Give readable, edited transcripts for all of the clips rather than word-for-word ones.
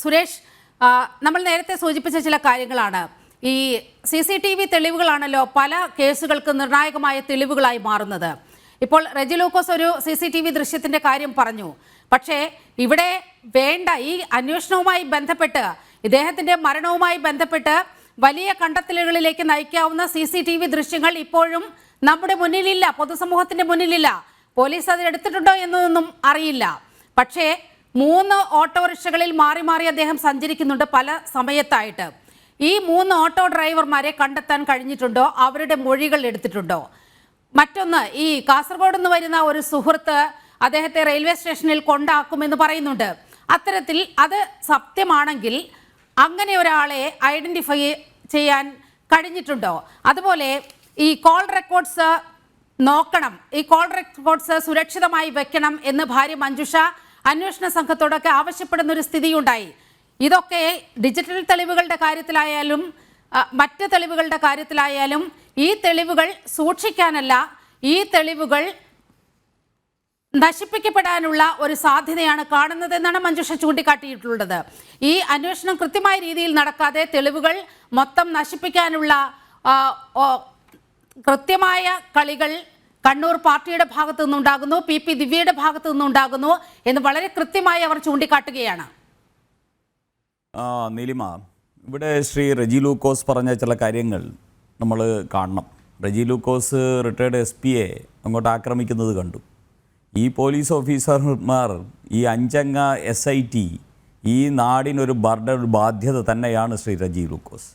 സുരേഷ്, നമ്മൾ നേരത്തെ സൂചിപ്പിച്ച ചില കാര്യങ്ങളാണ്. ഈ CCTV തെളിവുകളാണല്ലോ പല കേസുകൾക്ക് നിർണായകമായ തെളിവുകളായി മാറുന്നത്. ഇപ്പോൾ റെജി ലൂക്കോസ് ഒരു CCTV ദൃശ്യത്തിന്റെ കാര്യം പറഞ്ഞു. പക്ഷേ ഇവിടെ വേണ്ട ഈ അന്വേഷണവുമായി ബന്ധപ്പെട്ട്, ഇദ്ദേഹത്തിന്റെ മരണവുമായി ബന്ധപ്പെട്ട് വലിയ കണ്ടെത്തലുകളിലേക്ക് നയിക്കാവുന്ന CCTV ദൃശ്യങ്ങൾ ഇപ്പോഴും നമ്മുടെ മുന്നിലില്ല, പൊതുസമൂഹത്തിന്റെ മുന്നിലില്ല. പോലീസ് അത് എടുത്തിട്ടുണ്ടോ എന്നതൊന്നും അറിയില്ല. പക്ഷേ 3 ഓട്ടോറിക്ഷകളിൽ മാറി മാറി അദ്ദേഹം സഞ്ചരിക്കുന്നുണ്ട് പല സമയത്തായിട്ട്. ഈ 3 ഓട്ടോ ഡ്രൈവർമാരെ കണ്ടെത്താൻ കഴിഞ്ഞിട്ടുണ്ടോ? അവരുടെ മൊഴികൾ എടുത്തിട്ടുണ്ടോ? മറ്റൊന്ന്, ഈ കാസർഗോഡ് നിന്ന് വരുന്ന ഒരു സുഹൃത്ത് അദ്ദേഹത്തെ റെയിൽവേ സ്റ്റേഷനിൽ കൊണ്ടാക്കുമെന്ന് പറയുന്നുണ്ട്. അത്തരത്തിൽ അത് സത്യമാണെങ്കിൽ അങ്ങനെ ഒരാളെ ഐഡന്റിഫൈ ചെയ്യാൻ കഴിഞ്ഞിട്ടുണ്ടോ? അതുപോലെ ഈ കോൾ റെക്കോർഡ്സ് നോക്കണം, ഈ കോൾ റെക്കോർഡ്സ് സുരക്ഷിതമായി വെക്കണം എന്ന് ഭാര്യ മഞ്ജുഷ അന്വേഷണ സംഘത്തോടൊക്കെ ആവശ്യപ്പെടുന്ന ഒരു സ്ഥിതിയുണ്ടായി. ഇതൊക്കെ ഡിജിറ്റൽ തെളിവുകളുടെ കാര്യത്തിലായാലും മറ്റ് തെളിവുകളുടെ കാര്യത്തിലായാലും ഈ തെളിവുകൾ സൂക്ഷിക്കാനല്ല, ഈ തെളിവുകൾ നശിപ്പിക്കപ്പെടാനുള്ള ഒരു സാധ്യതയാണ് കാണുന്നത് എന്നാണ് മഞ്ജുഷ ചൂണ്ടിക്കാട്ടിയിട്ടുള്ളത്. ഈ അന്വേഷണം കൃത്യമായ രീതിയിൽ നടക്കാതെ തെളിവുകൾ മൊത്തം നശിപ്പിക്കാനുള്ള കൃത്യമായ കളികൾ കണ്ണൂർ പാർട്ടിയുടെ ഭാഗത്തു നിന്നുണ്ടാകുന്നു, PP ദിവ്യയുടെ ഭാഗത്തു നിന്നുണ്ടാകുന്നു എന്ന് വളരെ കൃത്യമായി അവർ ചൂണ്ടിക്കാട്ടുകയാണ്. നീലിമ, ഇവിടെ ശ്രീ റെജി ലൂക്കോസ് പറഞ്ഞ ചില കാര്യങ്ങൾ നമ്മൾ കാണണം. റെജി ലൂക്കോസ് റിട്ടയർഡ് SP അങ്ങോട്ട് ആക്രമിക്കുന്നത് കണ്ടു. ഈ പോലീസ് ഓഫീസർമാർ, ഈ 5 അംഗ SIT ഈ നാടിനൊരു ബാധ്യത തന്നെയാണ് ശ്രീ റെജി ലൂക്കോസ്.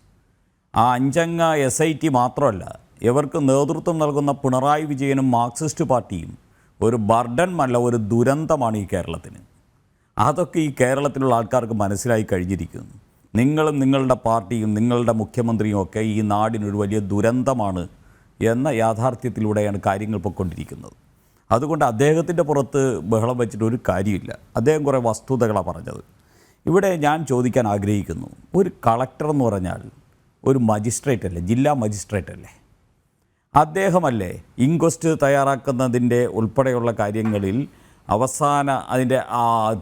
ആ 5 അംഗ SIT മാത്രമല്ല, ഇവർക്ക് നേതൃത്വം നൽകുന്ന പിണറായി വിജയനും മാർക്സിസ്റ്റ് പാർട്ടിയും ഒരു ബർഡൻമല്ല, ഒരു ദുരന്തമാണ് ഈ കേരളത്തിന്. അതൊക്കെ ഈ കേരളത്തിലുള്ള ആൾക്കാർക്ക് മനസ്സിലായി കഴിഞ്ഞിരിക്കുന്നു. നിങ്ങളും നിങ്ങളുടെ പാർട്ടിയും നിങ്ങളുടെ മുഖ്യമന്ത്രിയും ഒക്കെ ഈ നാടിനൊരു വലിയ ദുരന്തമാണ് എന്ന യാഥാർത്ഥ്യത്തിലൂടെയാണ് കാര്യങ്ങൾ പൊയ്ക്കൊണ്ടിരിക്കുന്നത്. അതുകൊണ്ട് അദ്ദേഹത്തിൻ്റെ പുറത്ത് ബഹളം വെച്ചിട്ട് ഒരു കാര്യമില്ല. അദ്ദേഹം കുറേ വസ്തുതകളാണ് പറഞ്ഞത്. ഇവിടെ ഞാൻ ചോദിക്കാൻ ആഗ്രഹിക്കുന്നു, ഒരു കളക്ടർ എന്ന് പറഞ്ഞാൽ ഒരു മജിസ്ട്രേറ്റ് അല്ലേ, ജില്ലാ മജിസ്ട്രേറ്റ് അല്ലേ? അദ്ദേഹമല്ലേ ഇൻക്വസ്റ്റ് തയ്യാറാക്കുന്നതിൻ്റെ ഉൾപ്പെടെയുള്ള കാര്യങ്ങളിൽ അവസാന അതിൻ്റെ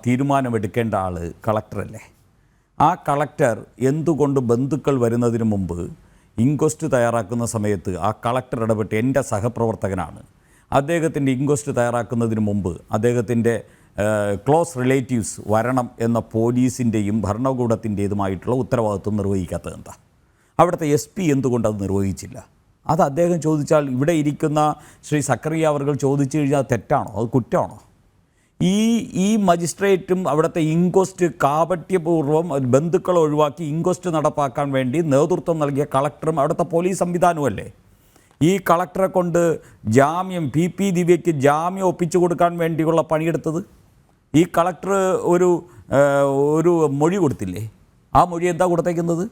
തീരുമാനമെടുക്കേണ്ട ആൾ കളക്ടറല്ലേ? ആ കളക്ടർ എന്തുകൊണ്ട് ബന്ധുക്കൾ വരുന്നതിന് മുമ്പ് ഇൻക്വസ്റ്റ് തയ്യാറാക്കുന്ന സമയത്ത് ആ കളക്ടർ ഇടപെട്ട്, എൻ്റെ സഹപ്രവർത്തകനാണ്, അദ്ദേഹത്തിൻ്റെ ഇൻക്വസ്റ്റ് തയ്യാറാക്കുന്നതിന് മുമ്പ് അദ്ദേഹത്തിൻ്റെ ക്ലോസ് റിലേറ്റീവ്സ് വരണം എന്ന പോലീസിൻ്റെയും ഭരണകൂടത്തിൻ്റേതുമായിട്ടുള്ള ഉത്തരവാദിത്വം നിർവഹിക്കാത്തത് എന്താ? അവിടുത്തെ SP എന്തുകൊണ്ട് അത് നിർവഹിച്ചില്ല? അത് അദ്ദേഹം ചോദിച്ചാൽ, ഇവിടെ ഇരിക്കുന്ന ശ്രീ സക്കറിയ അവർ ചോദിച്ചു കഴിഞ്ഞാൽ തെറ്റാണോ, അത് കുറ്റമാണോ? ഈ മജിസ്ട്രേറ്റും അവിടുത്തെ ഇൻക്വസ്റ്റ് കാപട്യപൂർവ്വം ബന്ധുക്കളെ ഒഴിവാക്കി ഇൻക്വസ്റ്റ് നടപ്പാക്കാൻ വേണ്ടി നേതൃത്വം നൽകിയ കളക്ടറും അവിടുത്തെ പോലീസ് സംവിധാനവുമല്ലേ? ഈ കളക്ടറെ കൊണ്ട് ജാമ്യം, PP ദിവ്യയ്ക്ക് ജാമ്യം ഒപ്പിച്ചു കൊടുക്കാൻ വേണ്ടിയുള്ള പണിയെടുത്തത്? ഈ കളക്ടർ ഒരു മൊഴി കൊടുത്തില്ലേ? ആ മൊഴി എന്താ കൊടുത്തേക്കുന്നത്?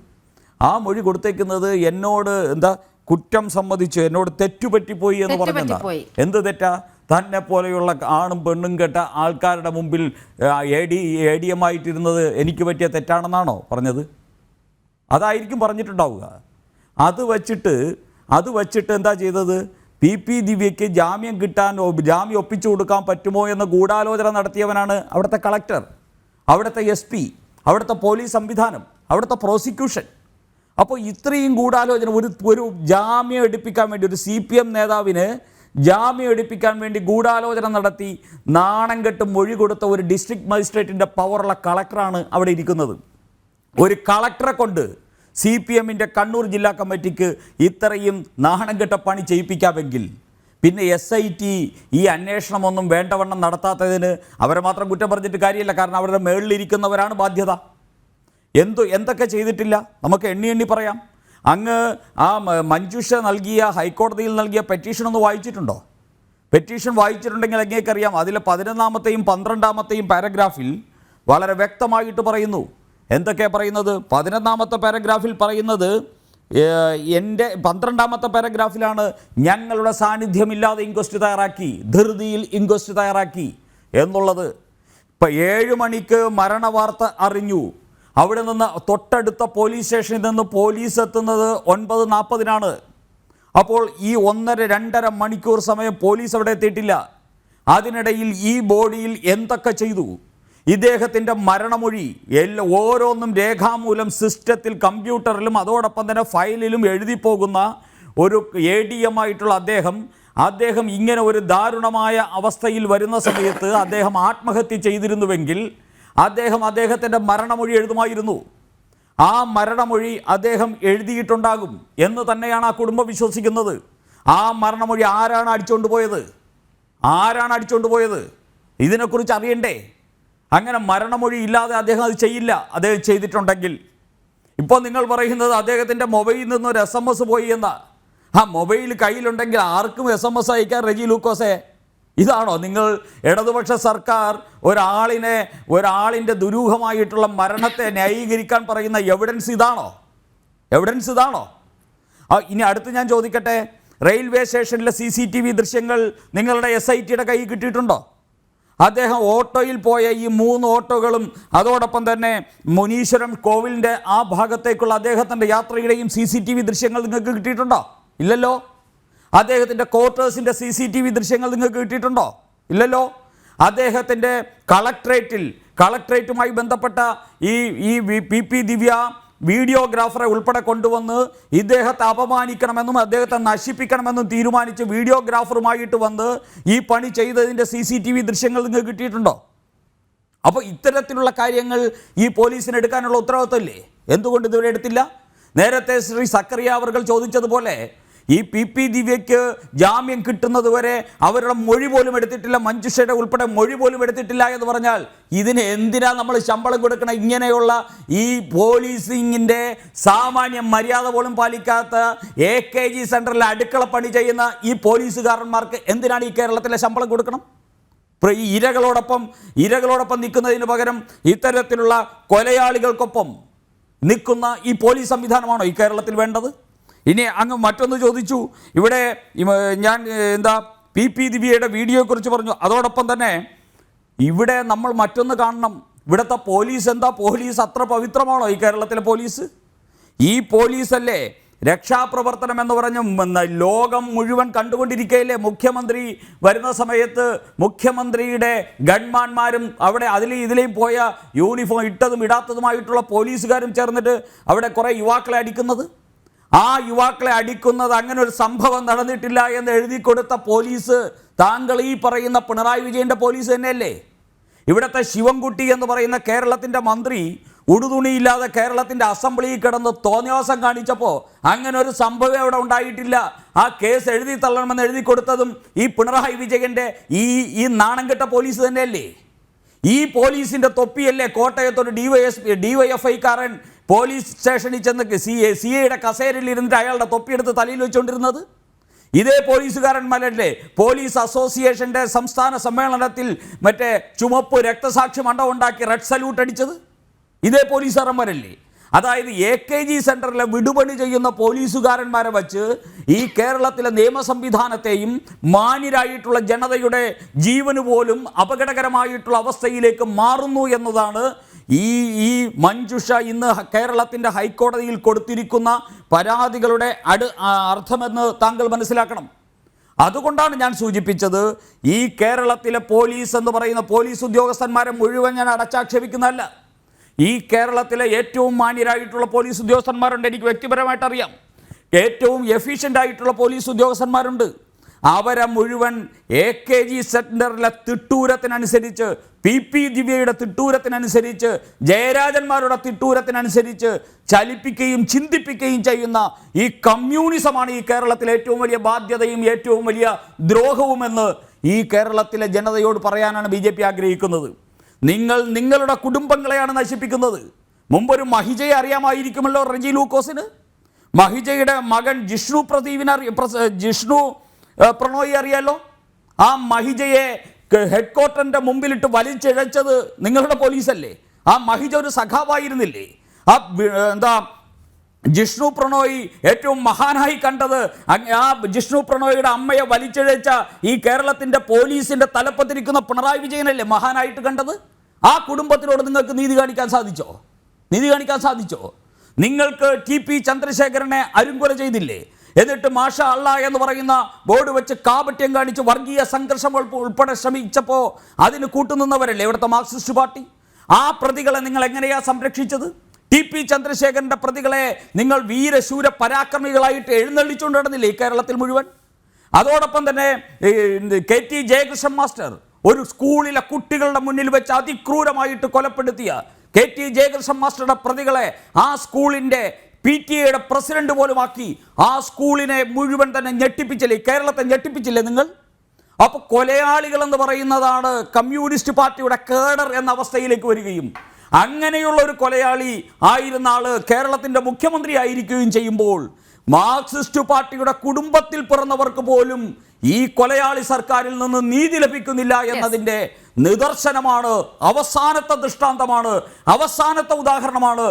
ആ മൊഴി കൊടുത്തേക്കുന്നത് എന്നോട് എന്താ കുറ്റം സമ്മതിച്ചു, എന്നോട് തെറ്റുപറ്റിപ്പോയി എന്ന് പറഞ്ഞെന്താ? എന്ത് തെറ്റാ? തന്നെ പോലെയുള്ള ആണും പെണ്ണും കേട്ട ആൾക്കാരുടെ മുമ്പിൽ ADM ആയിട്ടിരുന്നത് എനിക്ക് പറ്റിയ തെറ്റാണെന്നാണോ പറഞ്ഞത്? അതായിരിക്കും പറഞ്ഞിട്ടുണ്ടാവുക. അത് വച്ചിട്ട് എന്താ ചെയ്തത്? PP ദിവ്യയ്ക്ക് ജാമ്യം ഒപ്പിച്ചു കൊടുക്കാൻ പറ്റുമോ എന്ന ഗൂഢാലോചന നടത്തിയവനാണ് അവിടുത്തെ കളക്ടർ, അവിടുത്തെ SP, അവിടുത്തെ പോലീസ് സംവിധാനം, അവിടുത്തെ പ്രോസിക്യൂഷൻ. അപ്പോൾ ഇത്രയും ഗൂഢാലോചന, ഒരു ജാമ്യം എടുപ്പിക്കാൻ വേണ്ടി, ഒരു CPM നേതാവിന് ജാമ്യം എടുപ്പിക്കാൻ വേണ്ടി ഗൂഢാലോചന നടത്തി നാണം കെട്ട് മൊഴി കൊടുത്ത ഒരു ഡിസ്ട്രിക്ട് മജിസ്ട്രേറ്റിൻ്റെ പവറുള്ള കളക്ടറാണ് അവിടെ ഇരിക്കുന്നത്. ഒരു കളക്ടറെ കൊണ്ട് CPMൻ്റെ കണ്ണൂർ ജില്ലാ കമ്മിറ്റിക്ക് ഇത്രയും നാണം കെട്ട പണി ചെയ്യിപ്പിക്കാമെങ്കിൽ പിന്നെ SIT ഈ അന്വേഷണമൊന്നും വേണ്ടവണ്ണം നടത്താത്തതിന് അവരെ മാത്രം കുറ്റം പറഞ്ഞിട്ട് കാര്യമില്ല. കാരണം അവരുടെ മേളിലിരിക്കുന്നവരാണ് ബാധ്യത. എന്തൊക്കെ ചെയ്തിട്ടില്ല നമുക്ക് എണ്ണി പറയാം. അങ്ങ് ആ മഞ്ജുഷ ഹൈക്കോടതിയിൽ നൽകിയ പെറ്റീഷൻ ഒന്ന് വായിച്ചിട്ടുണ്ടോ? പെറ്റീഷൻ വായിച്ചിട്ടുണ്ടെങ്കിൽ അങ്ങേക്കറിയാം, അതിലെ 11ാമത്തെയും 12ാമത്തെയും പാരഗ്രാഫിൽ വളരെ വ്യക്തമായിട്ട് പറയുന്നു. എന്തൊക്കെയാണ് പറയുന്നത്? 11ാമത്തെ പാരഗ്രാഫിൽ പറയുന്നത്, 12ാമത്തെ പാരഗ്രാഫിലാണ് ഞങ്ങളുടെ സാന്നിധ്യമില്ലാതെ ഇൻക്വസ്റ്റ് തയ്യാറാക്കി, ധൃതിയിൽ ഇൻക്വസ്റ്റ് തയ്യാറാക്കി എന്നുള്ളത്. ഇപ്പം 7 മണിക്ക് മരണവാർത്ത അറിഞ്ഞു. അവിടെ നിന്ന് തൊട്ടടുത്ത പോലീസ് സ്റ്റേഷനിൽ നിന്ന് പോലീസ് എത്തുന്നത് 9:40 അപ്പോൾ ഈ 1.5-2.5 മണിക്കൂർ സമയം പോലീസ് അവിടെ എത്തിയിട്ടില്ല. അതിനിടയിൽ ഈ ബോഡിയിൽ എന്തൊക്കെ ചെയ്തു? ഇദ്ദേഹത്തിൻ്റെ മരണമൊഴി ഓരോന്നും രേഖാമൂലം സിസ്റ്റത്തിൽ കമ്പ്യൂട്ടറിലും അതോടൊപ്പം തന്നെ ഫയലിലും എഴുതിപ്പോകുന്ന ഒരു ADM ആയിട്ടുള്ള അദ്ദേഹം ഇങ്ങനെ ഒരു ദാരുണമായ അവസ്ഥയിൽ വരുന്ന സമയത്ത് അദ്ദേഹം ആത്മഹത്യ ചെയ്തിരുന്നുവെങ്കിൽ അദ്ദേഹത്തിൻ്റെ മരണമൊഴി എഴുതുമായിരുന്നു. ആ മരണമൊഴി അദ്ദേഹം എഴുതിയിട്ടുണ്ടാകും എന്ന് തന്നെയാണ് ആ കുടുംബം വിശ്വസിക്കുന്നത്. ആ മരണമൊഴി ആരാണ് അടിച്ചുകൊണ്ട് പോയത്? ഇതിനെക്കുറിച്ച് അറിയണ്ടേ? അങ്ങനെ മരണമൊഴി ഇല്ലാതെ അദ്ദേഹം അത് ചെയ്യില്ല. അദ്ദേഹം ചെയ്തിട്ടുണ്ടെങ്കിൽ ഇപ്പോൾ നിങ്ങൾ പറയുന്നത് അദ്ദേഹത്തിൻ്റെ മൊബൈലിൽ നിന്നൊരു SMS പോയി എന്ന. ആ മൊബൈൽ കയ്യിലുണ്ടെങ്കിൽ ആർക്കും SMS അയക്കാൻ റെജി ലൂക്കോസേ. ഇതാണോ നിങ്ങൾ ഇടതുപക്ഷ സർക്കാർ ഒരാളിൻ്റെ ദുരൂഹമായിട്ടുള്ള മരണത്തെ ന്യായീകരിക്കാൻ പറയുന്ന എവിഡൻസ് ഇതാണോ? ഇനി അടുത്ത് ഞാൻ ചോദിക്കട്ടെ, റെയിൽവേ സ്റ്റേഷനിലെ CCTV ദൃശ്യങ്ങൾ നിങ്ങളുടെ SITയുടെ കയ്യിൽ കിട്ടിയിട്ടുണ്ടോ? അദ്ദേഹം ഓട്ടോയിൽ പോയ ഈ 3 ഓട്ടോകളും അതോടൊപ്പം തന്നെ മുനീശ്വരം കോവിലിൻ്റെ ആ ഭാഗത്തേക്കുള്ള അദ്ദേഹത്തിൻ്റെ യാത്രയുടെയും CCTV ദൃശ്യങ്ങൾ നിങ്ങൾക്ക് കിട്ടിയിട്ടുണ്ടോ? ഇല്ലല്ലോ. അദ്ദേഹത്തിൻ്റെ ക്വാർട്ടേഴ്സിൻ്റെ CCTV ദൃശ്യങ്ങൾ നിങ്ങൾക്ക് കിട്ടിയിട്ടുണ്ടോ? ഇല്ലല്ലോ. അദ്ദേഹത്തിൻ്റെ കളക്ട്രേറ്റുമായി ബന്ധപ്പെട്ട ഈ PP ദിവ്യ വീഡിയോഗ്രാഫറെ ഉൾപ്പെടെ കൊണ്ടുവന്ന് ഇദ്ദേഹത്തെ അപമാനിക്കണമെന്നും അദ്ദേഹത്തെ നശിപ്പിക്കണമെന്നും തീരുമാനിച്ച് വീഡിയോഗ്രാഫറുമായിട്ട് വന്ന് ഈ പണി ചെയ്തതിൻ്റെ CCTV ദൃശ്യങ്ങൾ നിങ്ങൾക്ക് കിട്ടിയിട്ടുണ്ടോ? അപ്പോൾ ഇത്തരത്തിലുള്ള കാര്യങ്ങൾ ഈ പോലീസിന് എടുക്കാനുള്ള ഉത്തരവാദിത്തമില്ലേ? എന്തുകൊണ്ട് ഇതുവരെ എടുത്തില്ല? നേരത്തെ ശ്രീ സക്കറിയ അവർ ചോദിച്ചതുപോലെ ഈ PP ദിവ്യയ്ക്ക് ജാമ്യം കിട്ടുന്നത് വരെ അവരുടെ മൊഴി പോലും എടുത്തിട്ടില്ല, മഞ്ജുഷയുടെ ഉൾപ്പെടെ മൊഴി പോലും എടുത്തിട്ടില്ല എന്ന് പറഞ്ഞാൽ ഇതിന് എന്തിനാ നമ്മൾ ശമ്പളം കൊടുക്കണം? ഇങ്ങനെയുള്ള ഈ പോലീസിങ്ങിൻ്റെ സാമാന്യ മര്യാദ പോലും പാലിക്കാത്ത AKG സെൻറ്ററിൽ അടുക്കള പണി ചെയ്യുന്ന ഈ പോലീസുകാരന്മാർക്ക് എന്തിനാണ് ഈ കേരളത്തിലെ ശമ്പളം കൊടുക്കണം? ഈ ഇരകളോടൊപ്പം നിൽക്കുന്നതിന് പകരം ഇത്തരത്തിലുള്ള കൊലയാളികൾക്കൊപ്പം നിൽക്കുന്ന ഈ പോലീസ് സംവിധാനമാണോ ഈ കേരളത്തിൽ വേണ്ടത്? ഇനി അങ്ങ് മറ്റൊന്ന് ചോദിച്ചു. ഇവിടെ ഞാൻ PP ദിവ്യയുടെ വീഡിയോയെക്കുറിച്ച് പറഞ്ഞു. അതോടൊപ്പം തന്നെ ഇവിടെ നമ്മൾ മറ്റൊന്ന് കാണണം. ഇവിടുത്തെ പോലീസ് അത്ര പവിത്രമാണോ ഈ കേരളത്തിലെ പോലീസ്? ഈ പോലീസല്ലേ രക്ഷാപ്രവർത്തനം എന്ന് പറഞ്ഞു ലോകം മുഴുവൻ കണ്ടുകൊണ്ടിരിക്കുകയല്ലേ? മുഖ്യമന്ത്രി വരുന്ന സമയത്ത് മുഖ്യമന്ത്രിയുടെ ഗൺമാന്മാരും അവിടെ ഇതിലെയും പോയ യൂണിഫോം ഇട്ടതും ഇടാത്തതുമായിട്ടുള്ള പോലീസുകാരും ചേർന്നിട്ട് അവിടെ കുറേ യുവാക്കളെ അടിക്കുന്നത്. ആ യുവാക്കളെ അടിക്കുന്നത് അങ്ങനെ ഒരു സംഭവം നടന്നിട്ടില്ല എന്ന് എഴുതി കൊടുത്ത പോലീസ് താങ്കൾ ഈ പറയുന്ന പിണറായി വിജയൻ്റെ പോലീസ് തന്നെയല്ലേ? ഇവിടുത്തെ ശിവൻകുട്ടി എന്ന് പറയുന്ന കേരളത്തിൻ്റെ മന്ത്രി ഉടുതുണിയില്ലാതെ കേരളത്തിൻ്റെ അസംബ്ലിയിൽ കിടന്ന് തോന്നിവാസം കാണിച്ചപ്പോൾ അങ്ങനെ ഒരു സംഭവം അവിടെ ഉണ്ടായിട്ടില്ല. ആ കേസ് എഴുതി തള്ളണമെന്ന് എഴുതി കൊടുത്തതും ഈ പിണറായി വിജയൻ്റെ ഈ നാണം കെട്ട പോലീസ് തന്നെയല്ലേ? ഈ പോലീസിൻ്റെ തൊപ്പിയല്ലേ കോട്ടയത്തൊരു DYFIക്കാരൻ പോലീസ് സ്റ്റേഷനിൽ ചെന്ന് CAയുടെ കസേരയിൽ ഇരുന്നിട്ട് അയാളുടെ തൊപ്പിയെടുത്ത് തലയിൽ വെച്ചുകൊണ്ടിരുന്നത്? ഇതേ പോലീസുകാരന്മാരല്ലേ പോലീസ് അസോസിയേഷൻ്റെ സംസ്ഥാന സമ്മേളനത്തിൽ മറ്റേ ചുമപ്പ് രക്തസാക്ഷി മണ്ഡപം ഉണ്ടാക്കി റെഡ് സല്യൂട്ട് അടിച്ചത്? ഇതേ പോലീസുകാരന്മാരല്ലേ? അതായത് AKG സെൻറ്ററിലെ വിടുപണി ചെയ്യുന്ന പോലീസുകാരന്മാരെ വച്ച് ഈ കേരളത്തിലെ നിയമ സംവിധാനത്തെയും മാന്യരായിട്ടുള്ള ജനതയുടെ ജീവന് പോലും അപകടകരമായിട്ടുള്ള അവസ്ഥയിലേക്ക് മാറുന്നു എന്നതാണ് ഈ മഞ്ജുഷ ഇന്ന് കേരളത്തിൻ്റെ ഹൈക്കോടതിയിൽ കൊടുത്തിരിക്കുന്ന പരാതികളുടെ അർത്ഥമെന്ന് താങ്കൾ മനസ്സിലാക്കണം. അതുകൊണ്ടാണ് ഞാൻ സൂചിപ്പിച്ചത് ഈ കേരളത്തിലെ പോലീസ് എന്ന് പറയുന്ന പോലീസ് ഉദ്യോഗസ്ഥന്മാരെ മുഴുവൻ ഞാൻ അടച്ചാക്ഷേപിക്കുന്നതല്ല. ഈ കേരളത്തിലെ ഏറ്റവും മാന്യരായിട്ടുള്ള പോലീസ് ഉദ്യോഗസ്ഥന്മാരുണ്ട്, എനിക്ക് വ്യക്തിപരമായിട്ട് അറിയാം. ഏറ്റവും എഫിഷ്യൻ്റ് ആയിട്ടുള്ള പോലീസ് ഉദ്യോഗസ്ഥന്മാരുണ്ട്. അവരെ മുഴുവൻ AKG സെൻറ്ററിലെ തിട്ടൂരത്തിനനുസരിച്ച്, PP ദിവ്യയുടെ തിട്ടൂരത്തിനനുസരിച്ച്, ജയരാജന്മാരുടെ തിട്ടൂരത്തിനനുസരിച്ച് ചലിപ്പിക്കുകയും ചിന്തിപ്പിക്കുകയും ചെയ്യുന്ന ഈ കമ്മ്യൂണിസമാണ് ഈ കേരളത്തിലെ ഏറ്റവും വലിയ ബാധ്യതയും ഏറ്റവും വലിയ ദ്രോഹവുമെന്ന് ഈ കേരളത്തിലെ ജനതയോട് പറയാനാണ് BJP ആഗ്രഹിക്കുന്നത്. നിങ്ങളുടെ കുടുംബങ്ങളെയാണ് നശിപ്പിക്കുന്നത്. മുമ്പൊരു മഹിജയെ അറിയാമായിരിക്കുമല്ലോ റെജി ലൂക്കോസിന്. മഹിജയുടെ മകൻ ജിഷ്ണു പ്രണോയി അറിയാലോ. ആ മഹിജയെ ഹെഡ്ക്വാർട്ടറിൻ്റെ മുമ്പിലിട്ട് വലിച്ചിഴച്ചത് നിങ്ങളുടെ പോലീസല്ലേ? ആ മഹിജ ഒരു സഖാവായിരുന്നില്ലേ? ജിഷ്ണു പ്രണോയി ഏറ്റവും മഹാനായി കണ്ടത് ആ ജിഷ്ണു പ്രണോയിയുടെ അമ്മയെ വലിച്ചിഴച്ച ഈ കേരളത്തിൻ്റെ പോലീസിൻ്റെ തലപ്പത്തിരിക്കുന്ന പിണറായി വിജയനല്ലേ മഹാനായിട്ട് കണ്ടത്? ആ കുടുംബത്തിനോട് നിങ്ങൾക്ക് നീതി കാണിക്കാൻ സാധിച്ചോ? നിങ്ങൾക്ക് TP ചന്ദ്രശേഖരനെ അരുങ്കൊല ചെയ്തില്ലേ? എന്നിട്ട് മാഷാ അള്ളാ എന്ന് പറയുന്ന ബോർഡ് വെച്ച് കാപട്യം കാണിച്ച് വർഗീയ സംഘർഷം ഉൾപ്പെടെ ശ്രമിച്ചപ്പോൾ അതിന് കൂട്ടുനിന്നവരല്ലേ ഇവിടുത്തെ മാർക്സിസ്റ്റ് പാർട്ടി? ആ പ്രതികളെ നിങ്ങൾ എങ്ങനെയാ സംരക്ഷിച്ചത്? TP ചന്ദ്രശേഖരന്റെ പ്രതികളെ നിങ്ങൾ വീരശൂര പരാക്രമികളായിട്ട് എഴുന്നള്ളിച്ചുകൊണ്ട് നടന്നില്ലേ ഈ കേരളത്തിൽ മുഴുവൻ? അതോടൊപ്പം തന്നെ KT ജയകൃഷ്ണൻ മാസ്റ്റർ ഒരു സ്കൂളിലെ കുട്ടികളുടെ മുന്നിൽ വെച്ച് അതിക്രൂരമായിട്ട് കൊലപ്പെടുത്തിയ KT ജയകൃഷ്ണൻ മാസ്റ്ററുടെ പ്രതികളെ ആ സ്കൂളിൻ്റെ PTA പ്രസിഡന്റ് പോലുമാക്കി ആ സ്കൂളിനെ മുഴുവൻ തന്നെ ഞെട്ടിപ്പിച്ചില്ലേ, കേരളത്തെ ഞെട്ടിപ്പിച്ചില്ലേ നിങ്ങൾ? അപ്പോൾ കൊലയാളികൾ എന്ന് പറയുന്നതാണ് കമ്മ്യൂണിസ്റ്റ് പാർട്ടിയുടെ കേഡർ എന്ന അവസ്ഥയിലേക്ക് വരികയും അങ്ങനെയുള്ള ഒരു കൊലയാളി ആയിരുന്ന ആള് കേരളത്തിൻ്റെ മുഖ്യമന്ത്രി ആയിരിക്കുകയും ചെയ്യുമ്പോൾ മാർക്സിസ്റ്റ് പാർട്ടിയുടെ കുടുംബത്തിൽ പിറന്നവർക്ക് പോലും ഈ കൊലയാളി സർക്കാരിൽ നിന്ന് നീതി ലഭിക്കുന്നില്ല എന്നതിൻ്റെ നിദർശനമാണ്, അവസാനത്തെ ദൃഷ്ടാന്തമാണ്, അവസാനത്തെ ഉദാഹരണമാണ്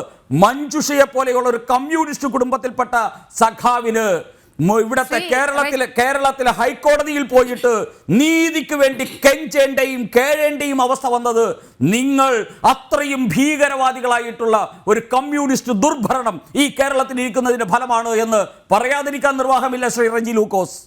മഞ്ജുഷയെ പോലെയുള്ള ഒരു കമ്മ്യൂണിസ്റ്റ് കുടുംബത്തിൽപ്പെട്ട സഖാവിന് ഇവിടത്തെ കേരളത്തിലെ ഹൈക്കോടതിയിൽ പോയിട്ട് നീതിക്ക് വേണ്ടി കെഞ്ചേണ്ടയും കേഴേണ്ടയും അവസ്ഥ വന്നത് നിങ്ങൾ അത്രയും ഭീകരവാദികളായിട്ടുള്ള ഒരു കമ്മ്യൂണിസ്റ്റ് ദുർഭരണം ഈ കേരളത്തിൽ ഇരിക്കുന്നതിന്റെ ഫലമാണ് എന്ന് പറയാതിരിക്കാൻ നിർവാഹമില്ല ശ്രീ റെജി ലൂക്കോസ്.